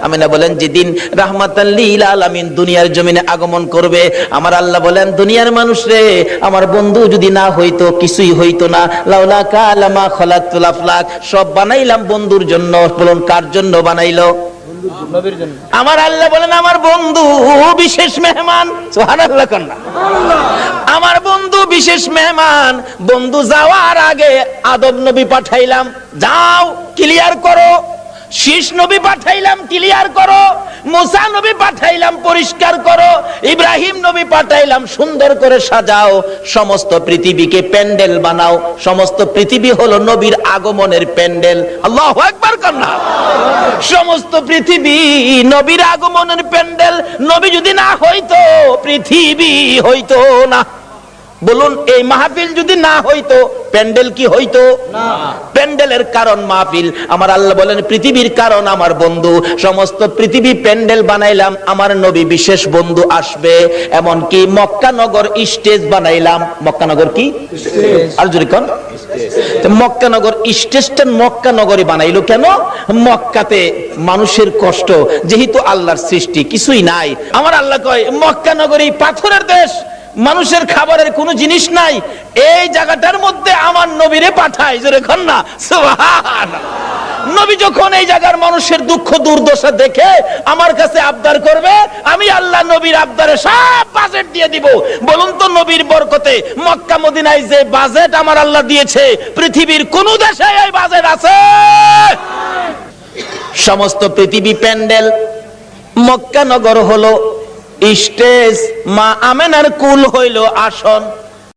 আমিনা বলেন যেদিন রাহমাতাল লিল আলামিন দুনিয়ার জমিনে আগমন করবে, আমার আল্লাহ বলেন দুনিয়ার মানুষ রে, আমার বন্ধু যদি না হইতো কিছুই হইতো না। লাউলা কালামা খালাকতুল আফলাক, সব বানাইলাম বন্ধুর জন্য। বলুন কার জন্য বানাইলো? নবীর জন্য। আমার আল্লাহ বলেন আমার বন্ধু বিশেষ মেহমান। সুবহানাল্লাহ কন্না। আমার বন্ধু বিশেষ মেহমান। বন্ধু যাওয়ার আগে আদম নবী পাঠাইলাম, যাও ক্লিয়ার করো। শীষ নবী পাঠাইলাম, ক্লিয়ার করো। মুসা নবী পাঠাইলাম, পরিষ্কার করো। ইব্রাহিম নবী পাঠাইলাম, সুন্দর করে সাজাও। সমস্ত পৃথিবীকে প্যান্ডেল বানাও। সমস্ত পৃথিবী হলো নবীর আগমনের প্যান্ডেল। আল্লাহু আকবার কন্না। সমস্ত পৃথিবী নবীর আগমনের প্যান্ডেল। নবী যদি না হইতো পৃথিবী হইতো না। বলুন এই মাহফিল যদি না হইতো প্যান্ডেল কি হইতো? না। প্যান্ডেলের কারণ মাহফিল। আমার আল্লাহ বলেন পৃথিবীর কারণ আমার বন্ধু। সমস্ত পৃথিবী প্যান্ডেল বানাইলাম, আমার নবী বিশেষ বন্ধু আসবে। এমন কি মক্কা নগর স্টেজ বানাইলাম। মক্কা নগর কি আর জোরে কোন? মক্কা নগর স্টেজটা মক্কা নগরে বানাইলো কেন? মক্কাতে মানুষের কষ্ট, যেহেতু আল্লাহর সৃষ্টি কিছুই নাই। আমার আল্লাহ কয় মক্কা নগরী পাথরের দেশ, মানুষের খাবারের কোনো জিনিস নাই, এই জায়গাটার মধ্যে আমার নবীরে পাঠায়। জোরে কোন না সুবহানাল্লাহ। নবী যখন এই জায়গার মানুষের দুঃখ দুর্দশা দেখে আমার কাছে আবদার করবে, আমি আল্লাহ নবীর আবদারে সব বাজেট দিয়ে দিব। বলুন তো নবীর বরকতে মক্কা মদিনায় যে বাজেট আমার আল্লাহ দিয়েছে, পৃথিবীর কোন দেশে এই বাজেট আছে? সমস্ত পৃথিবী প্যান্ডেল, মক্কা নগর হলো স্টেজ, মা আমেনার কুল হইল আসন।